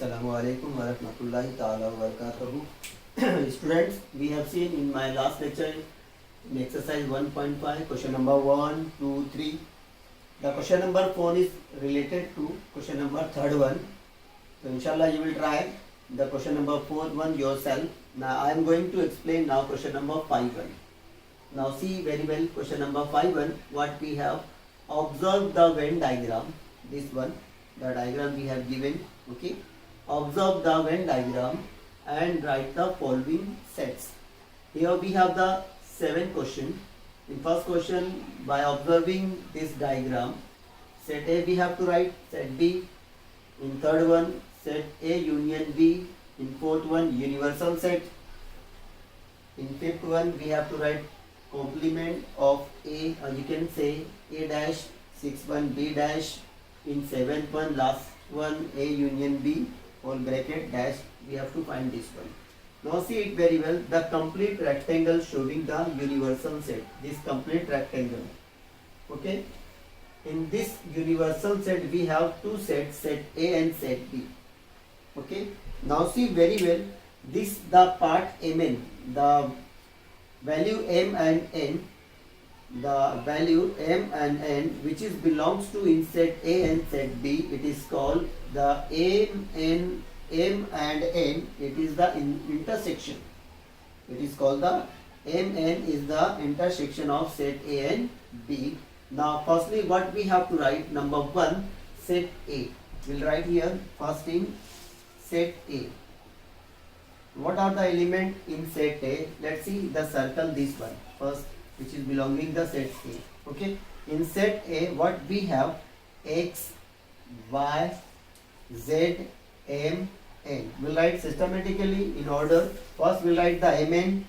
Assalamu alaikum wa rahmatullahi ta'ala wa barakatuhu. Students, we have seen in my last lecture in exercise 1.5 question number 1, 2, 3. The question number 4 is related to question number third one. So inshallah you will try the question number 4 one yourself. Now I am going to explain now question number 5 one. Now see very well question number 5 one what we have. Observe the Venn diagram. This one, the diagram we have given. Okay. Observe the Venn diagram and write the following sets. Here we have the 7 questions. In first question, by observing this diagram, set A we have to write, set B. In third one, set A union B. In fourth one, universal set. In fifth one, we have to write complement of A, or you can say A dash, sixth one B dash. In seventh one, last one, A union B, whole bracket dash. We have to find this one. Now see it very well. The complete rectangle showing the universal set. This complete rectangle. Okay. In this universal set, we have two sets, set A and set B. Okay. Now see very well. This the part Mn, the value M and N. The value M and N which is belongs to in set A and set B, it is called the M and N, it is the intersection. It is called the MN is the intersection of set A and B. Now firstly what we have to write, number 1, set A. We'll write here first thing, set A. What are the elements in set A? Let's see the circle, this one first, which is belonging the set A. Okay. In set A, what we have? X, Y, Z, M, N. We'll write systematically in order. First we'll write the Mn.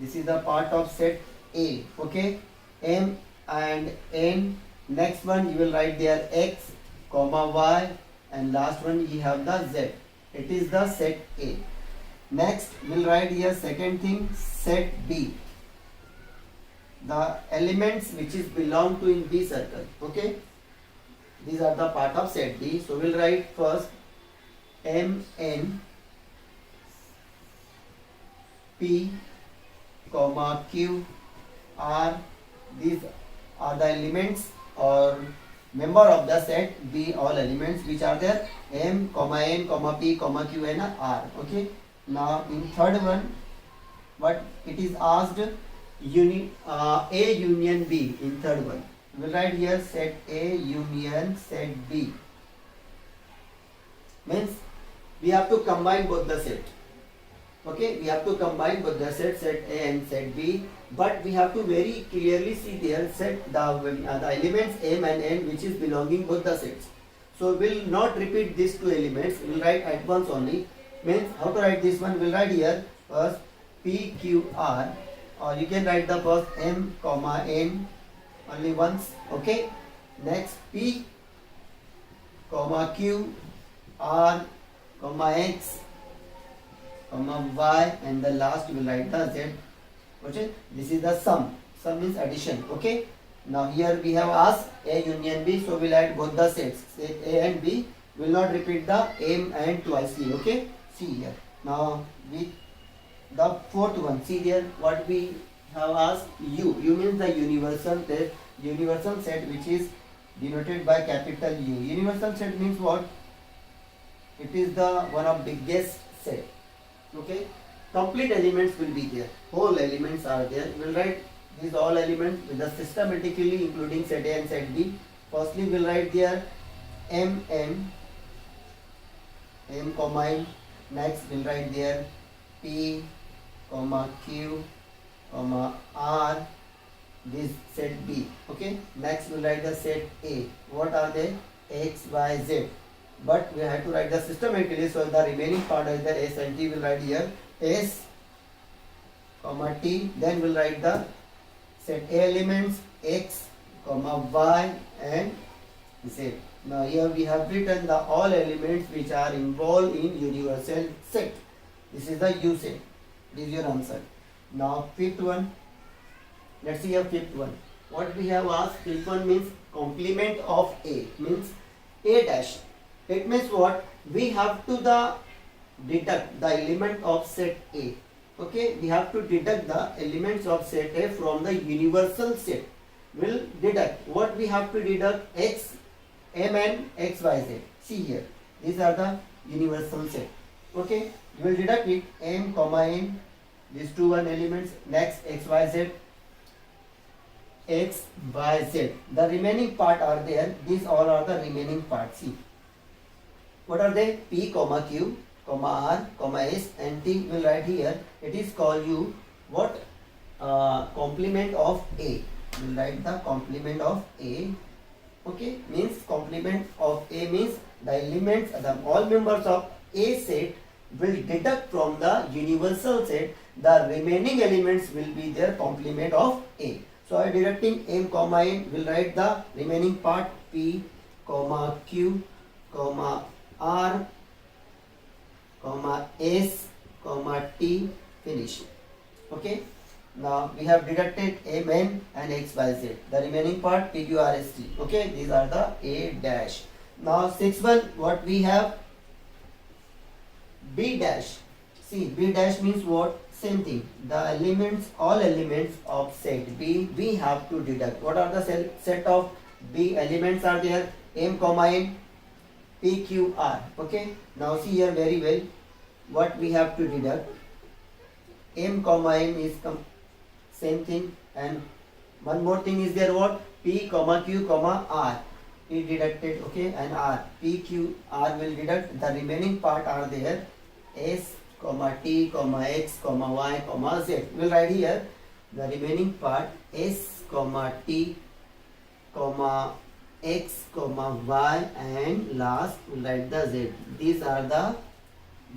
This is the part of set A. Okay. M and N. Next one you will write there X, comma Y, and last one you have the Z. It is the set A. Next we'll write here second thing, set B. The elements which is belong to in B circle. Okay. These are the part of set B. So we'll write first M, N, P, comma Q, R. These are the elements or member of the set B, all elements which are there, M, comma N, comma P, comma Q and R. Okay. Now in third one, what it is asked, A union B in third one. We will write here set A union set B. Means we have to combine both the set. Okay, we have to combine both the set A and set B. But we have to very clearly see there set the elements M and N which is belonging both the sets. So we will not repeat these two elements. We will write at once only. Means how to write this one? We will write here first P Q R. Or you can write the first M, comma N only once. Okay. Next P, comma Q, R, comma X, comma Y, and the last you will write the Z. Okay. This is the sum. Sum means addition. Okay. Now here we have asked A union B, so we'll add both the sets. Set A and B. Will not repeat the M and twicely. Okay. See here. Now with the fourth one, see there what we have asked, U. U means the universal set which is denoted by capital U. Universal set means what? It is the one of biggest set. Okay. Complete elements will be there. Whole elements are there. We will write these all elements with the systematically including set A and set B. Firstly we will write there M, N, M, comma N. Next we will write there P, comma Q, comma R, this set B. Okay. Next we'll write the set A. What are they? X, Y, Z. But we have to write the systematically, so the remaining part is the S and T. We'll write here S, comma T. Then we'll write the set A elements X, comma Y and Z. Now here we have written the all elements which are involved in universal set. This is the U set. This is your answer. Now fifth one. Let's see a fifth one. What we have asked, fifth one means complement of A, means A dash. It means what? We have to the deduct the element of set A. Okay, we have to deduct the elements of set A from the universal set. We'll deduct what we have to deduct: x, m and x, y, z. See here, these are the universal set. Okay, we will deduct it: m comma n, these two one elements. Next, x, y, z, x, y, z. The remaining part are there. These all are the remaining parts. See, what are they? P comma q comma r comma s and t. Will write here. It is called you what? Complement of A. We'll write the complement of A. Okay, means complement of A means the elements, the all members of A set will deduct from the universal set. The remaining elements will be their complement of A. So I deducting m comma n, will write the remaining part: P comma q comma r comma s comma t. Finish. Okay. Now we have deducted m n and x, y, z. The remaining part p, q, r, s, t. Okay, these are the A dash. Now 6-1, what we have? B dash. See, B dash means what? Same thing. The elements, all elements of set B, we have to deduct. What are the set of B elements are there? M comma n, p, q, r. Okay. Now see here very well. What we have to deduct? M comma n is same thing, and one more thing is there, what? P comma q comma r. P deducted, okay, and r. P, q, r will deduct. The remaining part are there: s comma t comma x comma y comma z. We'll write here the remaining part: s comma t comma x comma y, and last we'll write the z. These are the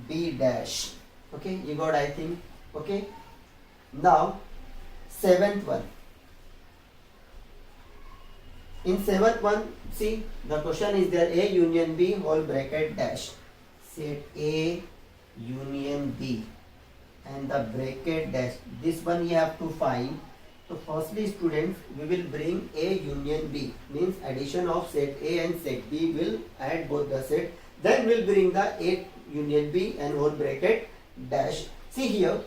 B dash. Okay, you got, I think. Okay. Now 7th one. In 7th one, see, the question is there: A union B whole bracket dash. Set A union B and the bracket dash. This one you have to find. So firstly, students, we will bring A union B, means addition of set A and set B. Will add both the set. Then we'll bring the A union B and whole bracket dash. See here,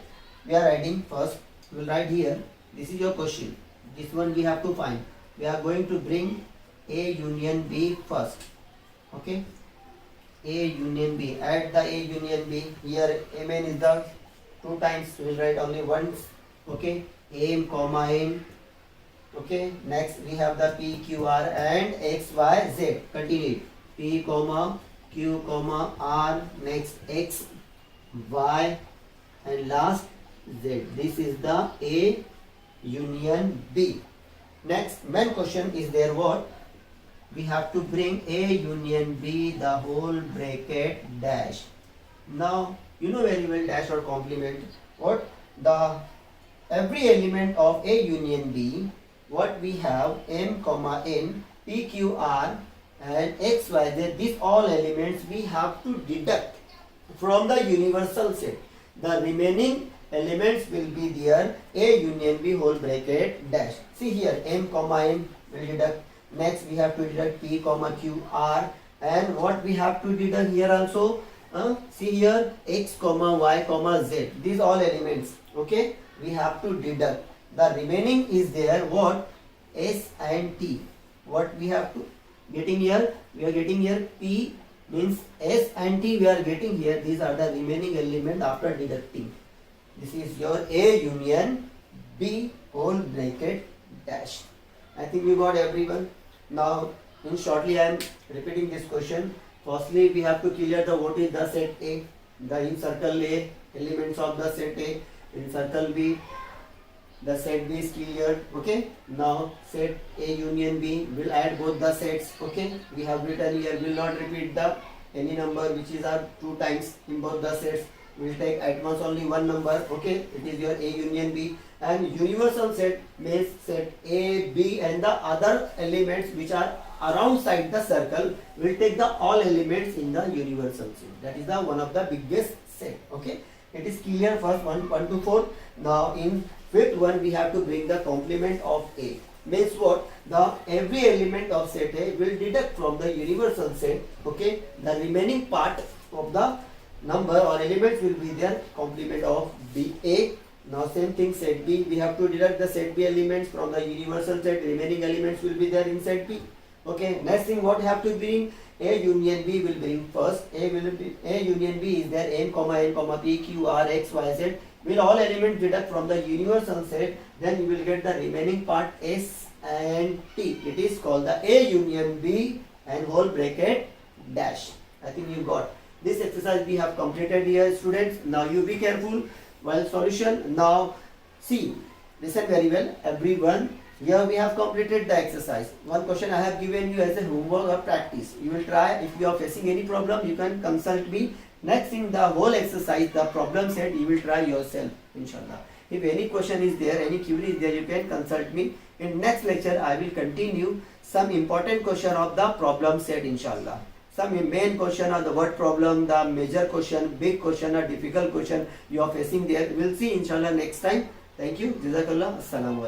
we are adding first. We will write here. This is your question. This one we have to find. We are going to bring A union B first. Okay. A union B. Add the A union B. Here Mn is the 2 times. We will write only once. Okay. M comma n. Okay. Next we have the P, Q, R and X, Y, Z. Continue. P comma Q comma R. Next X, Y, and last Z. This is the A union B. Next main question is there, what? We have to bring A union B the whole bracket dash. Now you know very well dash or complement. What? The every element of A union B, what we have: M comma n, P, Q, R and X, Y, Z. These all elements we have to deduct from the universal set. The remaining elements will be there: A union B whole bracket dash. See here, M comma n will deduct. Next we have to deduct P comma Q, R, and what we have to deduct here also? See here, X comma Y comma Z. These all elements. Okay, we have to deduct. The remaining is there, what? S and T. What we have to getting here? We are getting here P means S and T. We are getting here. These are the remaining element after deducting. This is your A union B whole bracket dash. I think you got everyone. Now in shortly I am repeating this question. Firstly, we have to clear the what is the set A. The in circle A, elements of the set A. In circle B, the set B is cleared. Okay. Now set A union B will add both the sets. Okay. We have written here. Will not repeat the any number which is 2 times in both the sets. We will take at once only one number. Okay. It is your A union B, and universal set means set A, B and the other elements which are around side the circle. Will take the all elements in the universal set. That is the one of the biggest set. Okay. It is clear. First 1 to 4. Now in 5th one we have to bring the complement of A. means what? The every element of set A will deduct from the universal set, okay, the remaining part of the number or elements will be their complement of BA. Now same thing set B, we have to deduct the set B elements from the universal set, remaining elements will be there in set B. Okay, next thing what have to bring? A union B will bring first. A union B is there n comma p q r x y z. Will all elements deduct from the universal set, then you will get the remaining part S and T. It is called the A union B and whole bracket dash. I think you got this exercise we have completed here, students. Now you be careful while solution. Now see, listen very well everyone. Here we have completed the exercise. One question I have given you as a homework or practice. You will try. If you are facing any problem, you can consult me. Next thing, the whole exercise, the problem set, you will try yourself, inshallah. If any question is there, any query is there, you can consult me. In next lecture, I will continue some important question of the problem set, inshallah. Some main question or the word problem, the major question, big question or difficult question you are facing there. We will see, inshallah, next time. Thank you. Jazakallah. Assalamu alaikum.